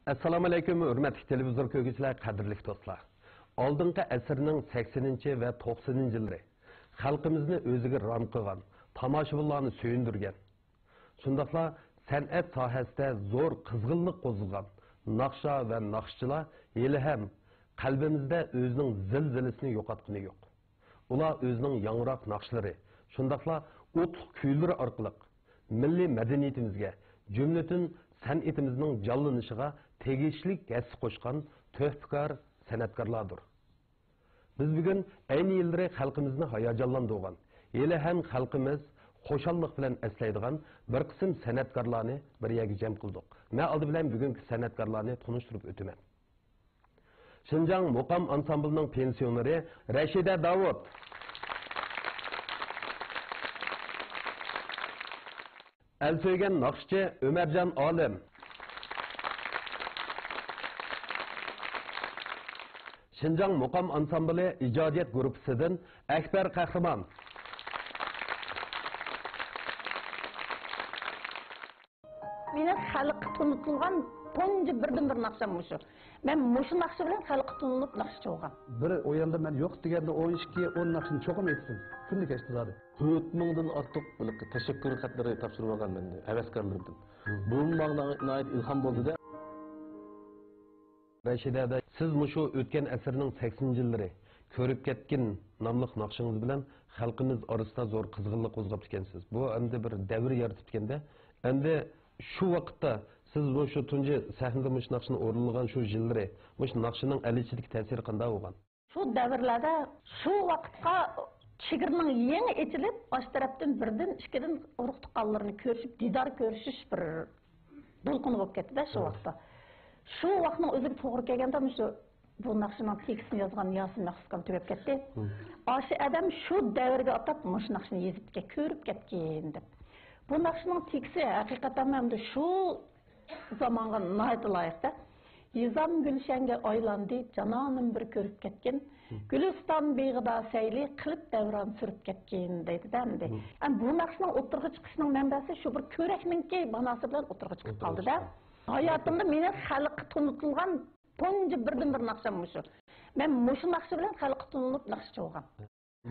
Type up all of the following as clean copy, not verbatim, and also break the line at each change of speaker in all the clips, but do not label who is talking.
Assalomu alaykum, hurmatli televizor ko'rguvchilar, qadrli do'stlar. Oldingi asrning 80 va 90 yillari xalqimizni o'ziga rom qilgan, tomoshabinlarni suyundirgan. Shundaqla san'at sohasida zo'r qizg'inlik qo'zg'agan naqsha va naqshchilar hali ham qalbimizda o'zining zilzilasini yo'qotgani yo'q. Ular o'zining yangroq naqshlari, shundaqla o'tliq kuylari orqali milliy madaniyatimizga, jumlatin san'atimizning jonlanishiga tegishli hissa qo'shgan töhfakor san'atkorlardir. Biz bugun ayni yillari xalqimizni hayajonlantirgan, hali ham xalqimiz xo'shallik bilan eslaydigan bir qism san'atkorlarni bir yerga jam qildik. Men oldi bilan bugungi san'atkorlarni tanishtirib o'taman. Şinjan Muqam ansamblining pensioneri Rashida Davud, Elsoygan naqshchi Ömerjan Olim, Şinjan Muqam ansambli ijodiyat guruhidan Akbar Qahramon,
Meni xalqqa tunutilgan tonji birdan-bir naqsham mushu. Men mushu naqsha bilan xalqqa tunilib naqshchi bo'lgan.
Bir o'yanda men yo'q deganda 12-10 naqshni cho'qim aytdim. Kunni kechdi zodi.
4000 dan ortiq tashakkur xatlari topshirib olgan menda, havaskorlardan. Bu manga nihoyat ilhom bo'ldi-da.
Rashidada siz mushu o'tgan asrning 80-yillari ko'rib ketgan nomli naqshingiz bilan xalqimiz orasida zo'r qizg'inlik qo'zg'ab ekansiz. Bu endi bir davr yaratib etkanda, endi shu vaqtda siz shu tunji sahnada mush naqshni o'rinlagan shu yillari, mush naqshining alichilik ta'siri qanday bo'lgan?
Shu davrlarda shu vaqtga chigirning yangi etilib, osh tarafdan birdan, ikkidan urug' tuqqanlarni ko'rishib, didor ko'rishish bir to'lqin bo'lib ketdi-da shu vaqtda. Shu vaqtning o'ziga to'g'ri kelganda shu bu naqshining tekstini yozgan Yasin Maqsudxon tugab ketdi. Oshi adam shu davrga atab mush naqshni yezib ko'rib ketgan deb. Bu naqshning teksti haqiqatan ham shu zamanға naytı layıqda. Yizam gülşenge aylandı, cananım bir körüp ketken. Gülistan beğida seyli, qilib davran sürüp ketken deydi demdi. Bu naqshning o'tirg'i chiqishining manbasi shu bir ko'rakninki banasi bilan o'tirg'i chiqib qoldi da. Hayotimda meni xalqqa tunutilgan tonji birdan-bir naqsham mushu. Men mushu naqshi bilan xalqqa tunilib naqshchi bo'lgan.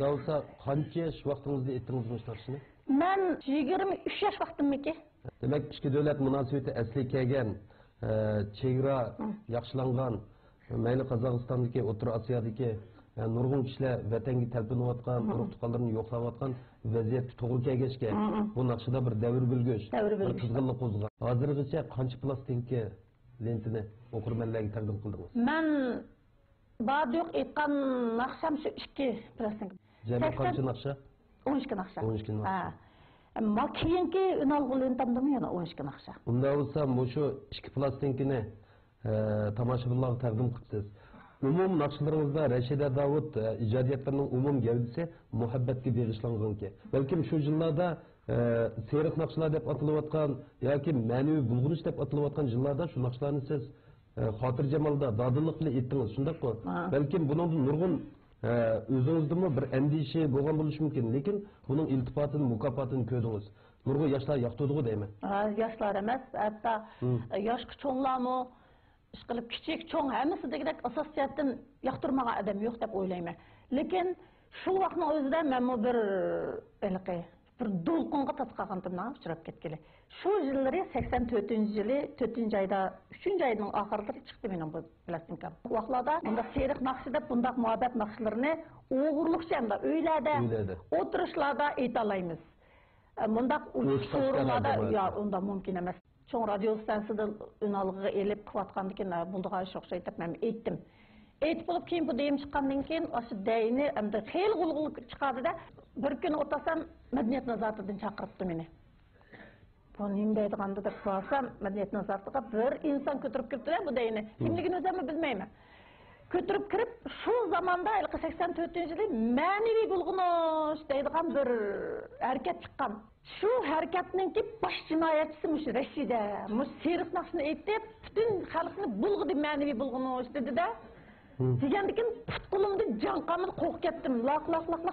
Davsa qancha yosh vaqtingizda etdingiz mush naqshni?
Men 23 yosh vaqtimniki.
Demek iki devlet münasebeti asli kelgan, chegara yaxshilangan, mayli Qozog'istondagi, O'rta Osiyodagi nurg'un kishilar vatanga talpinayotgan, urug' tuqqanlarni yo'qlayotgan vaziyatga to'g'ri kelgachga bu naqshida bir davr bilgich, bir qizg'inlik qo'zg'agan. Hozirgacha qancha plastinka lentini o'qirmanlarga taqdim qildingiz?
Men badiyoq aytgan naqsham shu 2 plastinka.
Jami qancha naqsha?
12 naqsha.
12 naqsha.
Ama keyingi ünalg'ularni tamdimi yana 12 naqsha.
Unda bo'lsa, shu 2 plastinkani tomoshabinlarga taqdim qilibsiz. Umum naqshlaringizda Rashida Davud ijodiyatlarining umum gavdasi muhabbatga bag'ishlangan. Balkim shu yillarda seriq naqshlar deb atalayotgan yoki ma'naviy bulg'unish deb atalayotgan yillarda shu naqshlarni siz xotirjamolda, dadillik bilan aytdingiz, shundaqmi? Balkim buning nurg'un o'zingizdami bir andisha bo'lgan bo'lishi mumkin, lekin buning iltifotini, mukofotini ko'rdingiz. Nurg'un yoshlar yoqtirdi deyman.
Yoshlar emas, hatto yoshki cho'nglarmi, ishqilib kichik, cho'ng hammasi degidek asosiyatdan yoqtirmagan odam yo'q deb o'ylayman. Lekin shu vaqtning o'zida men bir to'lqinga tatqaganimdan uchrab ketgili. Shu yillari 84-yili 4-oyda 3-oyning oxirida chiqdi mening bu plastinkam. Bu vaqtlarda bunda seriq naqshi deb bundaq muhabbat naqshlarini o'g'irlikchanda uylarda, o'tirishlarda aytalaymiz. Bundaq usullarda yo unda mumkin emas. Cho'ng radio stansiyada unalg'iga elib qilayotgandan bundaqa sho'xshay deb men aytdim. Aytib bo'lib keyin bu deyim chiqqandan keyin o'sha deyni endi xeyli g'ulg'ul chiqadi-da. Bir kun o'tasam madaniyat nazoratidan chaqiribdi meni. Bu nima deydiganda deb so'rasam, madaniyat nazoratiga bir inson ko'tarib kiribdi bu deyni. Kimligini o'zim bilmayman. Ko'tarib kirib, shu zamonda 84-yili ma'naviy bulg'unish deydigan bir harakat chiqqan. Shu harakatninki bosh jinoyatchisi mush Rashida, mush seriq naqshni aytib, butun xalqni bulg'idi, ma'naviy bulg'unish dedi-da. Degandikin qo'limda jon qamil qo'q ketdim, laq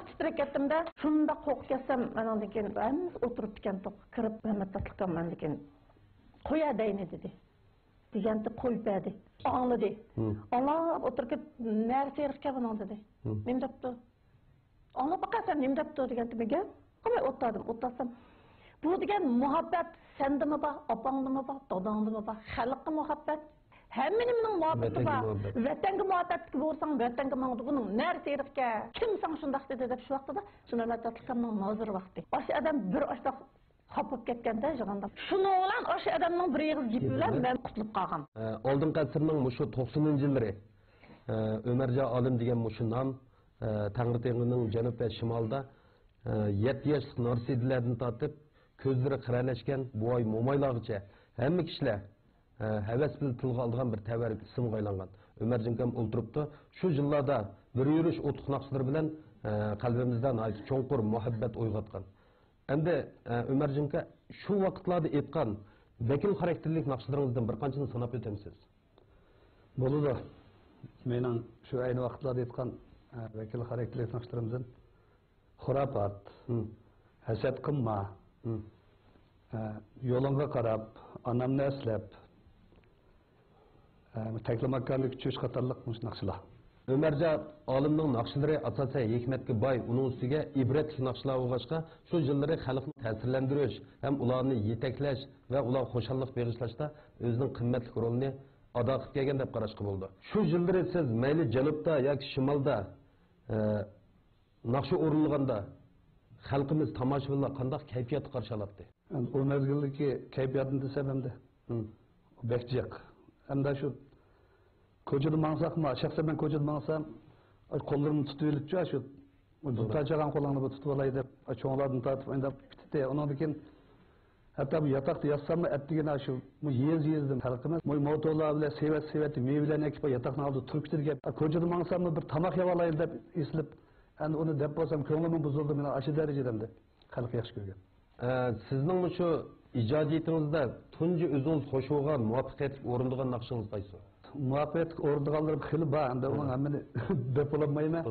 titrab ketdim-da. Shunda qo'q ketsam, mendan keyin hammamiz o'tirib ekan, kirib rahmat tasliqam mendan keyin qo'ya deyni dedi. deganda qo'yib berdi. Angladi. Anglab o'tirib, "Nari serikka buni" dedi. Men debdi. Anglab baqasan, men debdi deganda menga qilmay o'ttasam. Bu degan muhabbat sendimi bor, opangdimi bor, dadangdimi bor, xalqqa muhabbat. Hammaning muhabbati bor. Vatanga muhabbatga bo'lsang, vatanga mangdi buning nari serikka. Kim san shundaq dedi deb shu vaqtda shunday tatliqamning nozir vaqti. O'sha odam bir oshdoq qopib ketganda yig'anda. Shuni bilan o'sha odamning bir yig'iz gap bilan men qutulib qolgan.
Oldingi asrning mushu 90-yillari Ömerja Alim degan mushu nom Tangritengning janub va shimolida 7 yoshlik norsidlardan tortib ko'zlari qiralashgan boy mo'maylargacha hamma kishilar havas bilan tilga olgan bir tabarruk ismga aylangan. Ömerjinkam o'ltiribdi. Shu yillarda bir yurish o'tliq naqshlari bilan qalbimizda cho'nqur muhabbat uyg'otgan. Endi Ömerjinka shu vaqtlarda aytgan vakil xarakterlik naqshlaringizdan bir qanchasini sanab o'tamsiz?
Bo'ladi. Mening shu ayni vaqtlarda aytgan vakil xarakterlik naqshlarimdan xurofat, hasad qilma, yo'lingga qarab, onamni eslab, taklamaklarni kuchish qatorliq naqshlar.
Ömerja Alimning naqshlari asosan hikmatga boy, uning ustiga ibratli naqshlar o'g'ashqa shu yillari xalqni ta'sirlantirish ham ularni yetaklash va ular xo'shallik bag'ishlashda o'zining qimmatli rolini ado qilib kelgan deb qarashga bo'ldi. Shu yillari siz mayli janubda yoki shimolda naqshi o'rinlaganda xalqimiz tomoshabinlar qanday kayfiyat qarshi oladi?
O mezgildagi kayfiyatni desam hamda bekjiq. Hamda shu ko'chada mansaqmi, shaxsan men ko'chada mansam, qo'llarimni tutib olibcha shu tutachagan qo'lingni tutib olay deb, cho'nglardan tortib o'ynab bitdi. Undan keyin hatto bu yotoqda yotsammi, atdigina shu yezdim xalqimiz, motolar bilan sevat meyvelarni ekib yotoqni oldi turib ketgan. Ko'chada mansammi bir tamoq yeb olay deb eslib, endi uni deb bo'lsam ko'nglim buzildi, men ashi darajada xalq yaxshi ko'rgan.
Sizning shu ijodiyatingizda tunji o'zingiz qo'shilgan muvaffaqiyatli o'rindigan naqshingiz qaysi?
Muvaffaqiyatli o'rindiganlar xili bor, endi uning hammani deb bo'lmayman.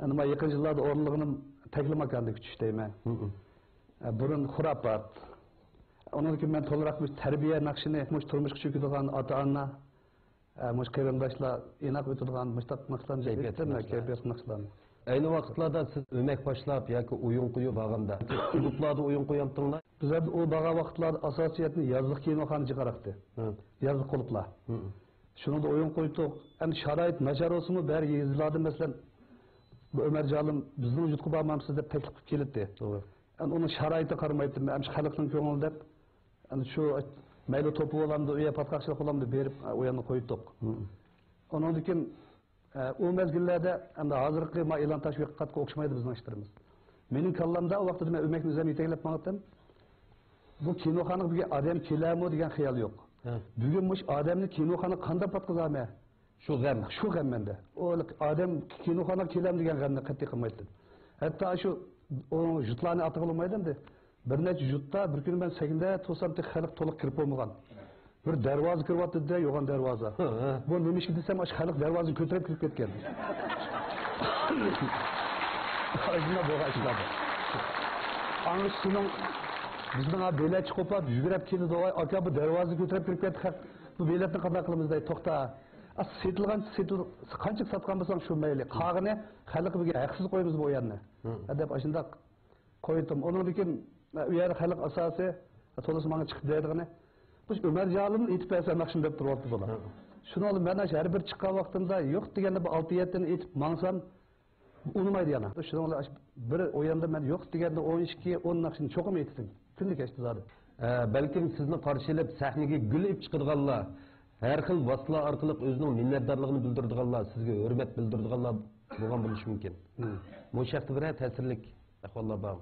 Endi men yaqin yillarda o'rinlig'ini taklamakanda kuchishdayman. Burun xurofat. Ondan keyin men to'liq tarbiya naqshini turmushga cho'kadigan ota-ona, qarindoshlar inoq o'tadigan mushtaq naqshlarni kayfiyat naqshlarni.
Ayni vaqtlarda siz o'mak boshlab yoki o'yin qo'yib borganda, klublarda o'yin qo'yamdinglar?
Bizlar o baga vaqtlarda asosiyatni yozliq kinoxonaga qaraqdi. Yozliq klublar. Shunda o'yin qo'ydik. Endi sharoit nachar bo'lsa-mu, bari yezlarda masalan Ömerja Alim bizning vujudga bormamsiz deb taklif qilib keldi. To'g'ri. Endi uni sharoiti qaramaydi, men xalqning ko'ngli deb endi shu mayli to'pi bo'lamdi, uya patqaqchilik bo'lamdi berib o'yanni qo'ydik. Ondan keyin o mezgillarda endi hozirgi ma e'lon tashviqotga o'xshamaydi bizning ishlarimiz. Mening kallamda o vaqtda men o'makni o'zim yetaklab maqtam. Bu kinoxonaga bir odam kelami degan xayol yo'q. Bugun mush odamni kinoxona qanday patqizame? Shu g'am menda. O odam kinoxonaga kelam degan g'amni qat'iy qilmaydi. Hatto shu o jutlarni atiq olmaydi endi. Bir necha jutda bir kun men sekinda to'satdan xalq to'liq kirib bo'lmagan. Bir darvoza kiryapti-da, yo'g'on darvoza. Bu nima ish desam, o'sha xalq darvozani ko'tarib kirib ketgan. Aytma bo'g'ashlar. Ana shuning bizning belatchi qo'pab yugurib keldi, aka bu darvoza ko'tarib kirib ketdi. Bu belatni qanday qilamiz dey, to'xta. Setilgan qancha sotgan bo'lsang shu mayli. Qag'ini xalqga haqsiz qo'yamiz bu yerni. Deb ashunda qo'ydim. Undan keyin u yer xalq asosi to'liq menga chiqib berdigini. Biz Ömerja Alimni aytib bersa naqshin deb turibdi bular. Shuni olib men har bir chiqqan vaqtimda yo'q deganda bu 6-7 ni aytib mansam unmaydi yana. Shuni olib bir o'yanda men yo'q deganda 12-10 naqshin cho'qim aytdim. Kunlik kechdi zodi.
Balkim sizni qarshilab sahnaga gul ib chiqadiganlar, har xil vositalar orqali o'zining minnatdorligini bildiradiganlar, sizga hurmat bildiradiganlar bo'lgan bo'lishi mumkin. Bu shaxsda bir ta'sirlik ahvollar bor.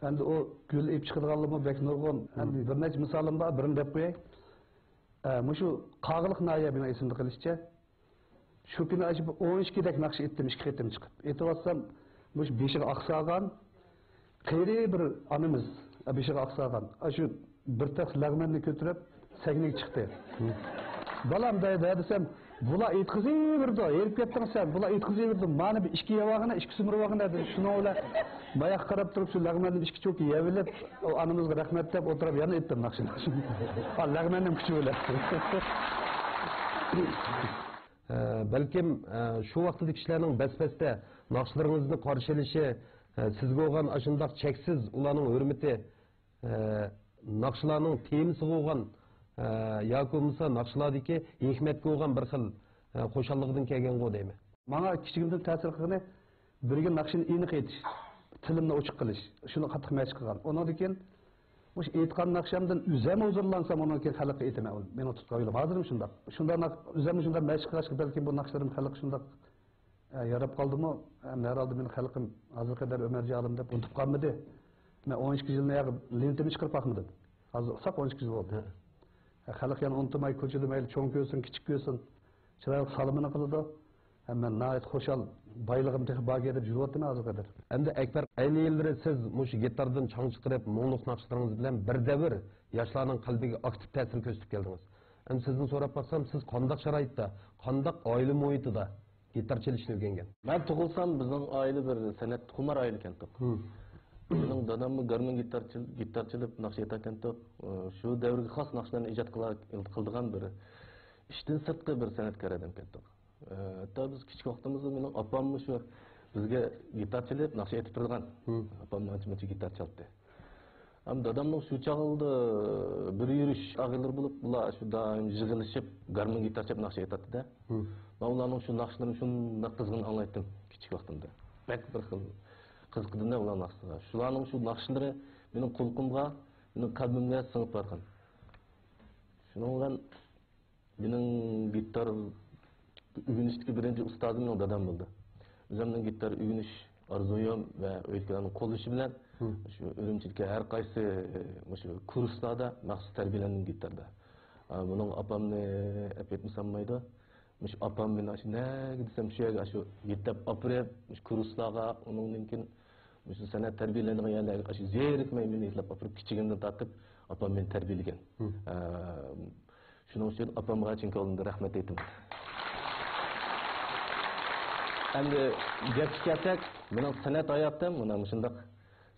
Endi o gül ip chiqadiganlarmi bek nurg'un. Endi bir necha misolim bor, birini deb qo'yay. Mushu Qog'iliq Noya bilan esimda qilishcha. Shu kuni ajib 12 dak naqsh etdim, 2 qitim chiqib. Aytib mush beshig'i oqsagan qeyri bir onamiz beshig'i oqsagan. Shu bir tax lag'manni ko'tarib sagniga chiqdi. Balam desam, bular aytqizaverdi, erib ketding sen, bular aytqizaverdi. Mani bir ishga yavog'ina, ishga sumirvog'ina dedi. Shuni o'ylab bayoq qarab turib shu lag'manni ishga cho'kib yavilib, onamizga rahmat deb o'tirib yana aytdim naqshini. Ha, lag'mannim kuchi o'ylab.
Бәлкім, шу вақтыды кішілерінің бәс-бәсте нақшыларыңызды қаршылышы сізге оған ашындақ чексіз ұланың өрміті нақшыларының темісі оған яки болмаса нақшыладыки хикметке оған бір xil қошаллығыдан келген ғой деймін.
Маңа кішігімдің тәсір қылғаны бірге нақшыны ені етіш, тілімні очық қылыш, шыны қаттық мәш қылған. Онан екен, мұш етқан нақшамдан үзем ұзырлансам, онан екен қалыққа етеме. Мен отытқа ойлам, азырым шындақ. Үземі шындақ мәш қылашқы, бәлкім бұл нақшыларым қалық шындақ ярап қалды ма, әралды мен қалықым азыр қадар өмір жағылым деп ұтып қалмады. Мен 12 жылын аяғы лентімі шығырып ақмадым. Сақ 12 жыл болды. Халық яны ұнтымай көшеді мәйлі чоң көсін, кичік көсін, шырайлық салымыны қылды. Мен наайт қошал байлығым тек баг едіп жүріп отырмын азыр қадар.
Әнді әкбар, әйні елдері сіз мұшы гитардан чаң шығырып, мұңлық нақшыларыңыз білен бір яшыларының қалбіге актив тәсір көстіп келдіңіз. Әнді сіздің сорап бақсам, сіз қандақ шарайтта, қандақ айлы мойытыда гитар челішін өгенген?
Мен тұғылсам, біздің айлы бір сәнет құмар айлы кенттік. Менің дадамы гармон гитар челіп нақшы ета кенттік. Шу дәуірге қас нақшыларын ижат қылдыған бір іштен сыртқы бір сәнеткер адам кенттік. Hatta biz küçük vaxtımızda benim apam şu bizge gitar çalıp naqşı etip turgan. Apam ancha gitar çaldı. Am dadamның şu çağıldı bir yürüyüş ağılır bulup bular şu daim jığılışıp garmon gitar çalıp naqşı etatdı da. Ben ularның şu naqşılarını şunda kızgın anlaytdım küçük vaxtımda. Bek bir xil kızgındı da ular naqşılar. Şularның şu naqşıları benim kulkumga, benim kalbimge sığıp bargan. Şunun benim gitar ügünüşteki birinci ustadım benim dadam buldu. Özümden gitar ügünüş arzuyum ve öykülerin kol işi bilen şu Ürümçilke her kaysı şu kurslarda mahsus terbiyelendim gitarda. Bunun apamını epey sanmaydı. Müş apam beni aşı ne gitsem şöyle şu gitar apırıp kurslara onun mümkün müş sana terbiyelendiğin yerler aşı zehretmeyi beni itlap apırıp küçüğümden tatıp apam beni terbiyelegen. Şunun için apamga çünkü olunda rahmet ettim. Endi gapga kelsak, mening san'at hayotim mana shunday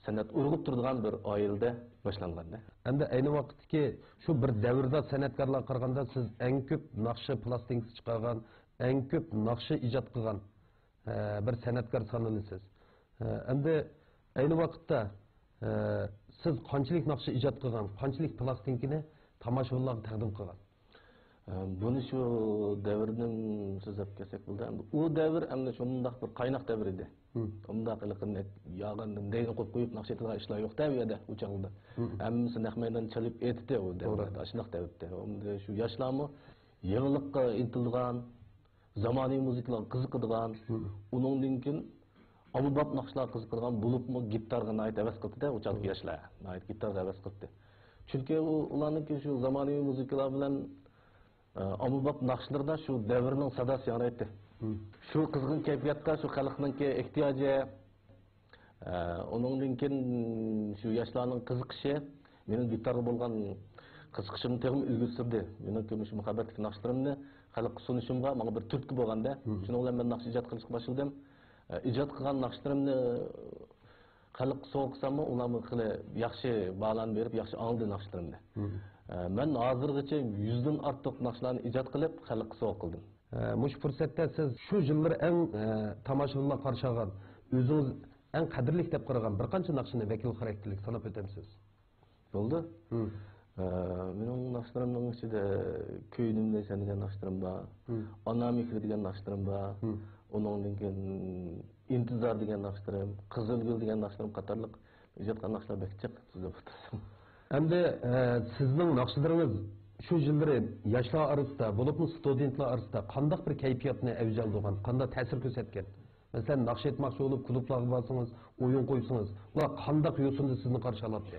san'at urg'ib turgan bir oilada boshlanganda.
Endi ayni vaqtdagi shu bir davrda san'atkorlar qaraganda siz eng ko'p naqshi plastinkasi chiqargan, eng ko'p naqshi ijod qilgan bir san'atkor sanalasiz. Endi ayni vaqtda siz qanchalik naqshi ijod qilgan, qanchalik plastinkani tomoshabinlarga taqdim qilgan?
Bunu şu devirden söz edip kesek buldu. O devir hem de şundak bir kaynak devriydi. Ondak ılıkın yağından deyini koyup nakşetilen işler yok deviyede uçağında. Hem nakmaydan çalıp etdi o devirde, aşınak devirde. Onda şu yaşlamı yenilikka intilgan, zamani müzikler kızıkıdgan, onun linkin amubab nakşılar kızıkıdgan bulup mu gitarga ait heves kıldı da uçağındaki yaşlar. Ait gitarga heves kıldı. Çünkü ulanın ki şu zamani müzikler bilen Amubab naqshlarda şu davrning sadosi yanaydi. Şu qizg'in kayfiyatda şu xalqningki ehtiyoji, uningdan keyin şu yoshlarning qiziqishi, mening gitarga bo'lgan qiziqishimni tegim ilg'istirdi. Mening ko'mish muhabbatli naqshlarimni xalqqa sunishimga menga bir turtki bo'lganda, shuning bilan men naqsh ijod qilishga boshladim. Ijod qilgan naqshlarimni xalq so'qsam, ularga qile yaxshi balan berib, yaxshi angdi naqshlarimni. Ben hazırgacha 100'den ortiq naqshlarni ijod qilib, xalqqa sovg'a qildim.
Mush fursatda siz shu yillar eng tomoshabinlar qarshi olgan, o'zingiz eng qadrli deb qaragan bir qancha naqshni vakil xarakterlik sanab o'tamsiz.
Bo'ldi? Mening naqshlarimning ichida Ko'ynimda sen degan naqshlarim bor, Ona mehri degan naqshlarim bor, uningdan keyin Intizor degan naqshlarim, Qizilgul degan naqshlarim qatorliq ijod qilgan naqshlar bekchiq sizga o'tarsam.
Endi sizning naqshlaringiz shu yilları yoshlar orasida, bo'libmi studentlar orasida qanday bir kayfiyatni avj olgan, qanday ta'sir ko'rsatgan? Masalan, naqsh etmoqchi bo'lib klublarga borsangiz, o'yin qo'ysangiz, ular qanday yo'sinda sizni qarshi oladi?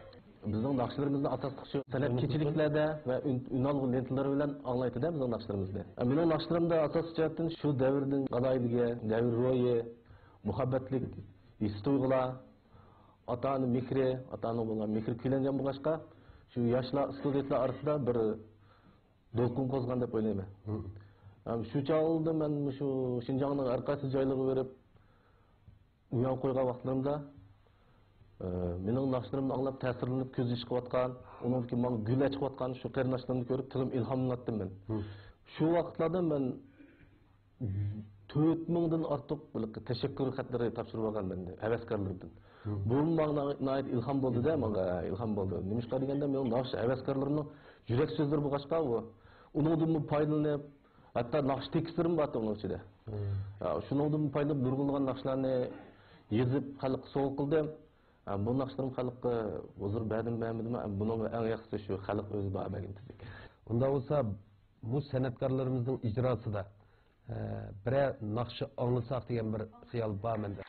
Bizning naqshlarimizni asosli shu san'at kechiliklarda va unalg'u lentalar bilan anglaydi-da bizning naqshlarimizni. Mening naqshlarimda asosiy jihatdan shu davrning g'alayligi, davr ro'yi, muhabbatlik, his tuyg'ular, ata-ona mehri, ata-ona bo'lgan mehr kuylangan bo'lg'achqa, shu yoshlar studentlar orasida bir do'lqin qo'zg'an deb o'ylayman. Shu chog'da men shu Shinjongning har qaysi joylariga berib uyon qo'ygan vaqtlarimda mening naqshlarimni anglab ta'sirlanib ko'z ish qilayotgan, uningki menga gul ochayotgan shu qarindoshlarimni ko'rib tilim ilhomlandim men. Şu vaqtlarda men 4000'dan ortiq teşekkür xatları topshirib olgan mende, heveskarlardan. Bu bana ilham oldu da, bana ilham oldu. Nimişka degende men naqsh heveskarlarning yurak so'zlari bo'lg'achqa u. Uningdan foydalanib, hatta naqsh tekstlerim bor onun içinde. Şuningdan foydalanib nurg'ulgan naqshlarni yezib xalq so'q qildim. Bu naqshlarım xalqqa huzur berdim bermedimi? Bunun eng yaxshisi şu xalq o'zi bergan.
Unda olsa bu san'atkorlarimizning ijrosida bir naqshi anglasak degan bir xiyol bor menda.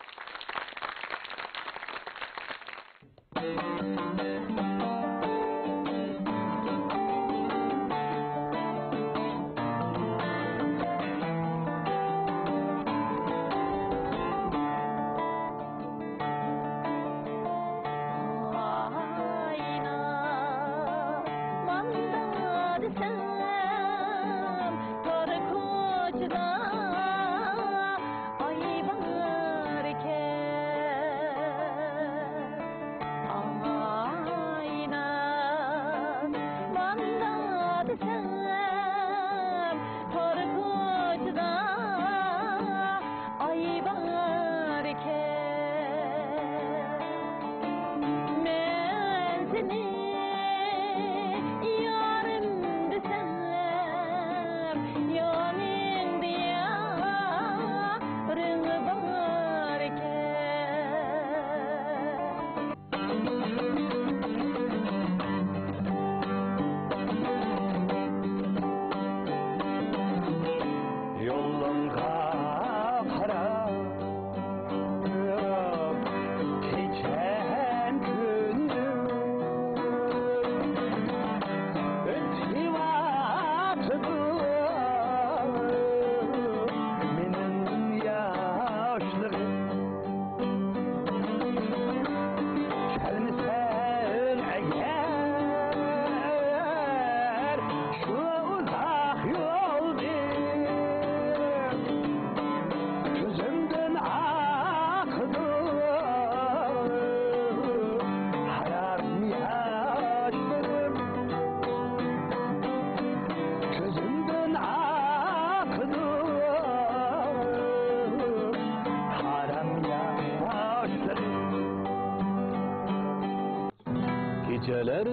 Geceler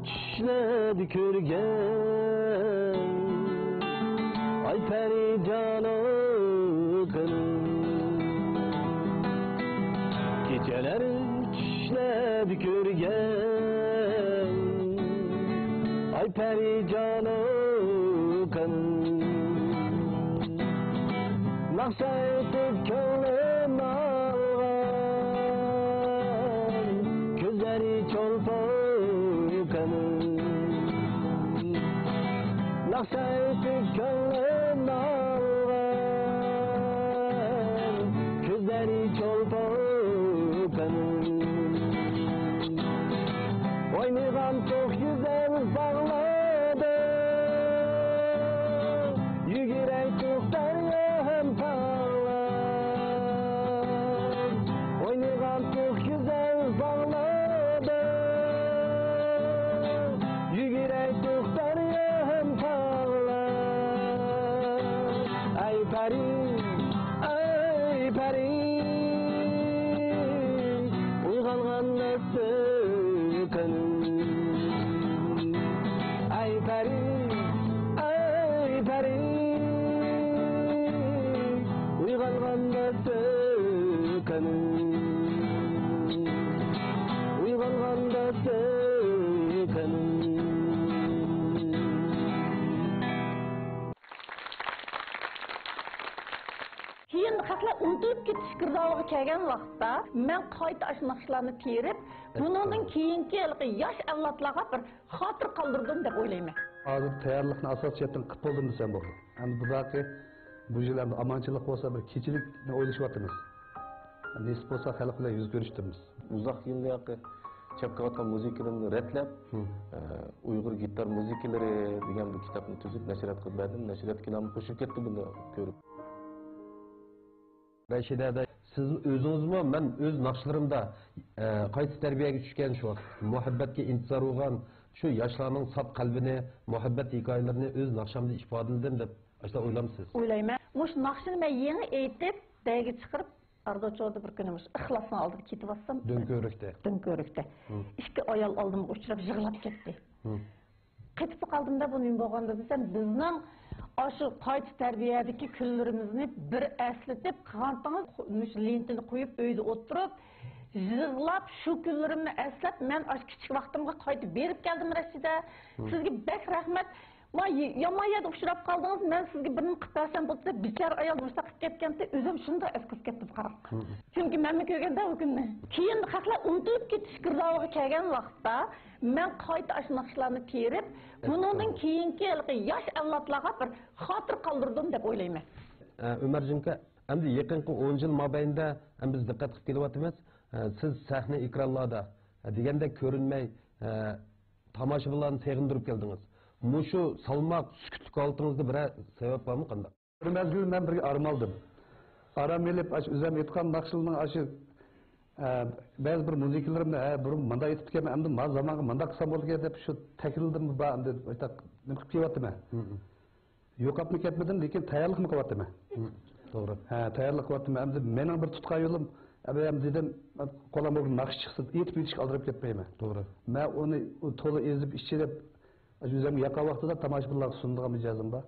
çişledi körgen, ay pericanı kılın. Geceler çişledi körgen, ay pericanı kılın. Naksaytıp kölüm ağlar, gözleri çolpan. Naksaytıp kölüm ağlar, gözleri çolpan. Oynayan çok güzel bağladı, yügerek çok deryem parlar. Oynayan çok güzel bağladı, yügerek çok deryem parlar. Ay peri, ay peri, uygalgan nefsi kanım. Ay peri, uygalgan nefsi kanım. Uygalgan nefsi kanım.
Keyin xatlar unutib ketish girdobga kelgan vaqtda men qayta ash naqshlarni terib, buningdan keyingi yosh avlodlarga bir xotir qoldirdim deb o'ylayman.
Hozir tayyorlikni asosiyatdan qilib bo'ldim desam bo'ldi. Endi buzoqi bu yil endi amonchilik bo'lsa bir kechilikni o'ylashyapmiz. Nesib bo'lsa xalq bilan yuz ko'rishtirmiz.
Uzak yıllar çapkavatan müziklerini retlep, Uygur gitar müzikleri degan bir kitapni tuzib nashirat qilib berdim. Nashirat kinomni qo'shib ketdi buni ko'rib.
Rashidada siz o'zingizmi men o'z naqshlarimda qaysi tarbiyaga tushgan shu muhabbatga intizor bo'lgan Şu yaşlarning saf qalbini, muhabbat hikoyalarini o'z naqshamda ifodaladim deb ashla o'ylamsiz.
O'ylayman. Mush naqshini men yangi aytib, dagiga chiqarib, Ardocho'da bir kunimiz ixlosni oldim ketib olsam. Dönkörekte. İki ayol oldimga uchrab yig'lab ketdi. Ketib qoldimda bu nima bo'lganda desam, bizning shu qayta tarbiyadagi kunlarimizni bir eslatib, qantingiz lentini qo'yib uyda o'tirib, yig'lab shu kunlarimni eslab, men kichik vaqtimga qaytib berib keldim Rashida. Sizga bek rahmat. Yomon yerda uchrab qoldingiz, men sizga birini qilib bersam bo'lsa, bichar ayol mustaqil ketganda o'zim shunda esqib ketdim qarab. Chunki men ko'rganda u kunni. Keyin haqlar unutilib ketish girdog'iga kelgan vaqtda men qayta shu naqshlarni terib, bundan keyingi yosh avlodlarga bir xotir qoldirdim deb o'ylayman.
Umarjonka, endi yaqinqi 10 yil mobaynida biz diqqat qilib kelyapmiz. Siz sahna ekranlarda deganda ko'rinmay tomoshabinlarni seg'indirib keldingiz. Muşu salmaq, sükutlik altınızda bir sebep var mı qanday?
Bir mezgil ben bir armaldım. Aram elip, üzerine etkan nakşılının aşı bazı bir müziklerimde burun manda etip hem de maz zamanı manda kısa oldu ki hep şu tekrildim mi bağım dedi. İşte ne kıp kiyattı mı? Yok yapma ketmedim, lekin tayarlık mı kapattı mı?
Doğru.
Tayarlık kapattı mı? Hem de benim bir tutkay yolum. Hem dedim kolam bugün nakış çıksın, etip yetişik aldırıp ketmeyim.
Doğru.
Ben onu tolu ezip işçilip Özümü yaka vaxtıda tamaşbınlar sunduğum icazım var.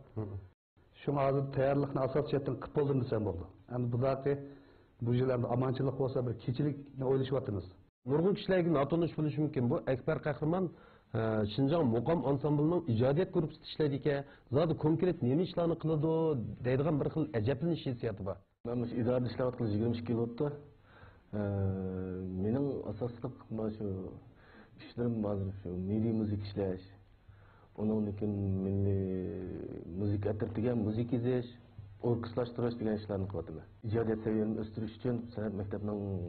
Şuna hazır tayarlıqını asasiyetten qıp oldum desem oldu. Yani bu da ki bu yıllarda amançılık olsa bir keçilik ne oylaşıp attınız.
Nurgun kişilerinin atılış buluş mümkün. Bu Ekber Kahraman Şinjan Muqam Ansambılının icadiyet grubu işlediği zaten konkret nemi işlerini kılıdı deydiğen bir xil əcəplin iş hissiyatı var.
Ben bu idarada işlevat kılıcı 22 yıl oldu. Benim asaslık şu işlerim bazı şu milli müzik işleyiş. Onun için milli müzik ettirtigen müzik izleyiş, orkestlaştırış degan işlerini kıladım. İcadiyet seviyeni östürüş için sanat mektebinin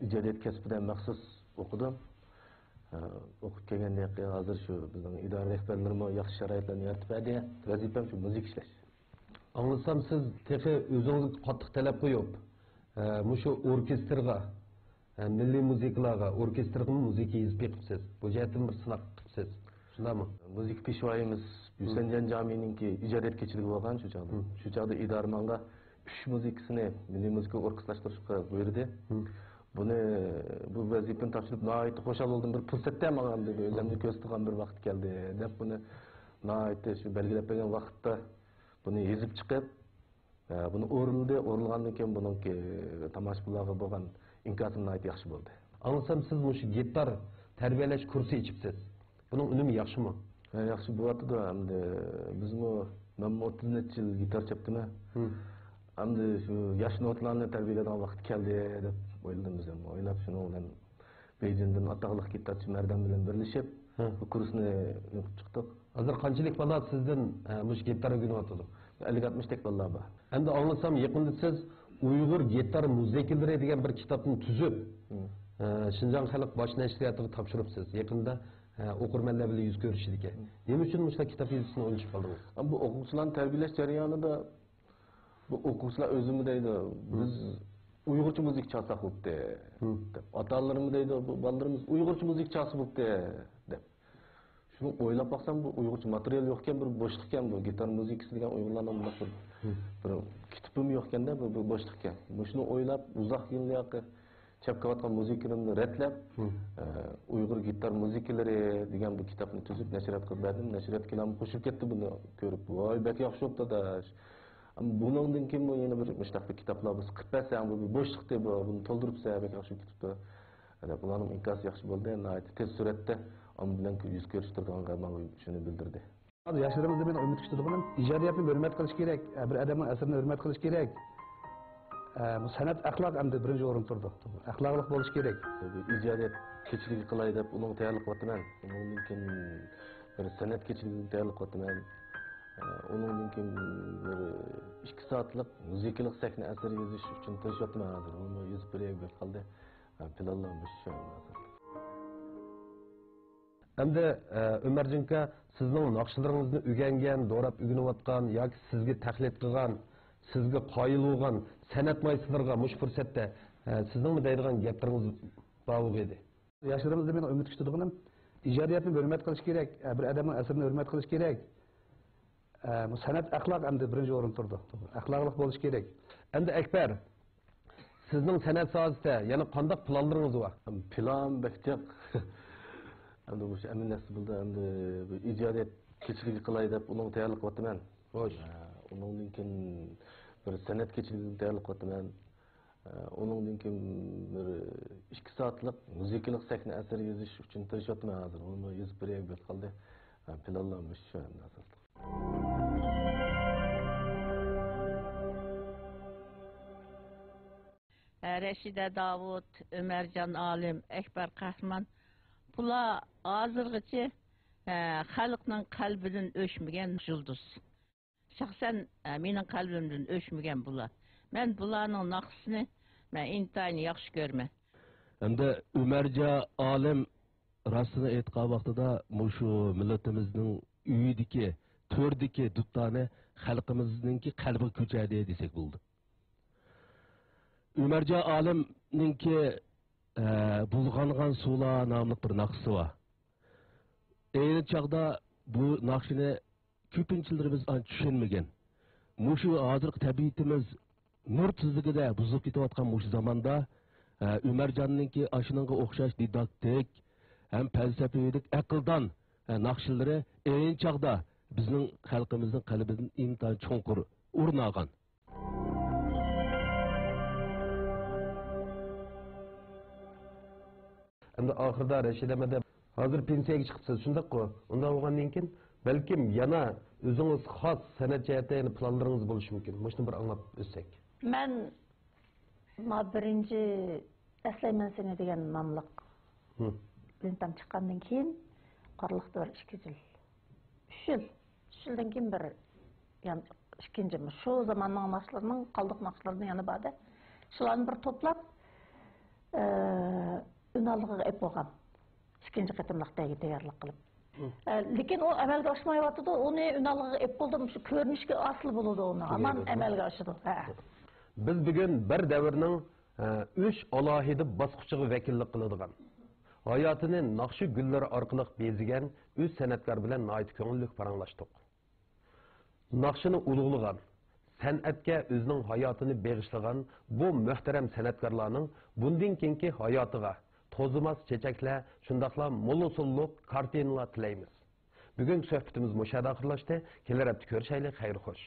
icadiyet kesbiden maxsus okudum. Okut kelgende hazır şu bizning idora rahbarlarımı yaxshi sharoitlarni yaratib berdi. Vazifam şu müzik işleş.
Anlasam siz tehi özünüz qattiq talab qo'yib, mushu orkestrga, milliy musiqalarga, orkestrga müzik yezib beqibsiz. Bu jihatdan bir sınaq qilibsiz. Şundaymi?
Müzik peshvoyimiz Yusenjan Jamininki ijodiyat kechiligi bo'lgan shu chog'da. Shu chog'da idarmanga 3 muzikasini milliy musiqa orkestrlashtirishga buyurdi. Bu vazifani topshirib nihoyat xo'shal bo'ldim. Bir fursatda menga deb o'zimni ko'z tutgan bir vaqt keldi deb buni nihoyat shu belgilab bergan vaqtda buni yezib chiqib, buni o'rilgandan keyin buningki tomoshabinlarga bo'lgan inkosim nihoyat yaxshi bo'ldi.
Anlasam siz mushu gitar tarbiyalash kursi ichibsiz. Bunun önemi yaxşı mı?
Yaxşı bo'lyapti da, hamda bizmi men 30 necha yil gitar chapdim. Hamda shu yosh notlarni tarbiyalaydigan vaqt keldi deb o'yladim biz ham. O'ylab shuni bilan Beijingdan ataqliq gitarchi Mardan bilan birlashib, bu kursni o'qib chiqdik.
Hozir qanchalik bola sizdan mush gitar o'rganyapti?
50-60 tek bola bor.
Endi anglasam yaqinda siz Uyg'ur gitar musikalari degan bir kitobni tuzib, Şinjan xalq bosh nashriyatiga topshiribsiz. Yaqinda okurmenler bile yüz görüşüdük. Nima uchun mushlar kitob yozishni o'ylab qoldingiz?
Bu o'quvchilarni tarbiyalash jarayonida bu o'quvchilar o'zimi deydi, biz Uyg'urcha müzik çalsak bo'pti deb. Ota-onalarimiz deydi, bu bolalarimiz Uyg'urcha müzik çalsa bo'pti deb. Shuni o'ylab baqsam bu Uyg'urcha material yo'q ekan, bir bo'shliq ekan bu gitar muzikasi degan Uyg'urlarning bir kitobim yo'q ekanda, bu bo'shliq ekan. Shuni o'ylab uzoq yillarga chapqayotgan muzikalarni retlab, Uyg'ur gitar muzikalari degan bu kitobni tuzib nashriyat qilib berdim. Nashriyat kelam qo'shib ketdi buni ko'rib. Voy, bak yaxshi bo'pti da. Bundan keyin bu yana bir mushtaqli kitoblar biz qilib bersam, bu bo'shliq deb buni to'ldiribsa, bak yaxshi kitobda. Bularning inkosi yaxshi bo'ldi. Tez suratda onun bilan yuz ko'rishtirganga men shuni bildirdi.
Yaşlarımızda ben ümit küçüldüğümün icadiyatını hürmet kılış gerek, bir adamın eserini hürmet kılış gerek. Bu sanat ahlak hem de birinci orun turdu. Ahlaklık buluş gerek.
İcadiyat keçiligi qilay deb uning tayyorlik qilyapman. Undan keyin bir sanat keçiligi tayyorlik qilyapman. Undan keyin bir 2 soatlik muzikalik sahna asari yozish uchun tirishayapman hozir. Uni yozib berib qoldi. Planlanmış şu an.
Endi Ömercinka sizning naqshlaringizni o'rgangan, do'rab o'rganayotgan yoki sizga taqlid qilgan, sizga qoyil bo'lgan san'at maysilarga mush fursatda sizning deydigan gaplaringiz bor edi.
Yaşlarımızda ben ümit küçüldüğümün ijodiyatni hurmat qilish kerak, bir odamning asrini hurmat qilish kerak. Bu san'at axloq endi birinchi o'rin turdi. Axloqliq bo'lish kerak.
Endi Akbar, sizning san'at sohasida yana qanday planlaringiz bor?
Plan bekcek. Endi bu emin nasib bo'ldi, endi bu ijodiyat kechiligi qilay deb uning tayyorlik qilyapman.
Xo'sh.
Uningdan keyin bir san'at kechiligiga tayyorlik qilyapman. Uningdan keyin bir 2 soatlik muzikalik sahna asari yozish uchun tirishyapman hozir. Uni yozib beraylik deb qoldi. Planlanmış şu anda aslında.
Reşide Davud, Ömercan Alim, Ekber Kahraman. Bula hazırgıcı halkның kalbinden öşmügen yıldız. Şahsen menin kalbimden öşmügen bula. Ben bularның naqsını ben intayını yaxşı görme.
Endi Ömercan Alim rastını aytqan vaqtida mushu millatimizning uyidagi, to'rdagi duttani xalqimizningki qalbi ko'chadi desak bo'ldi. Ömercan Alimningki bulg'angan suvlar nomli bir naqsi bor. Ayni chaqda bu naqshini ko'pinchalarimiz tushunmagan. Mushu hozirgi tabiatimiz nur tizligida buzib ketayotgan mushu zamonda Ömercanninki ashunga o'xshash didaktik hem felsefilik akıldan naqshilari ayni chaqda bizning xalqimizning qalbidan intan cho'nqur o'rnagan.
Endi oxirida Rashidamada hozir pensiyaga chiqibsiz, shundaq-ku. Unda bo'lgandan keyin balkim yana o'zingiz xos san'at jihatdan planlaringiz bo'lishi mumkin. Mana bir anglab o'tsak.
Men birinchi eslayman seni degan nomliq lentam chiqqandan keyin qorliqda bir 2 yil. 3 yil. 3 yildan keyin bir yani ikkinchi shu zamonning naqshlarining qoldiq naqshlarini yana bada. Shularni bir to'plab Ünallığı ep olgan. İkinci qatımlıqdagi tayyorlik qilib. Lekin o amalga oshmayotdi. Uni ünallığı ep bo'ldim, shu ko'rinishga asli bo'ladi uni. Aman amalga oshdi.
Biz bugun bir davrning 3 alohida bosqichiga vakillik qiladigan, hayotini naqshi gullari orqali bezigan 3 san'atkor bilan nihoyat ko'ngilli paranglashdik. Naqshini ulug'lagan, san'atga o'zining hayotini bag'ishlagan bu muhtaram san'atkorlarning bundan keyingi hayotiga to'zimas chechaklar, shundaqla mo'l-usulliq kartinalar tilaymiz. Bugun suhbatimiz mushada oxirlashdi. Kelar hafta ko'rishaylik, xayr xo'sh.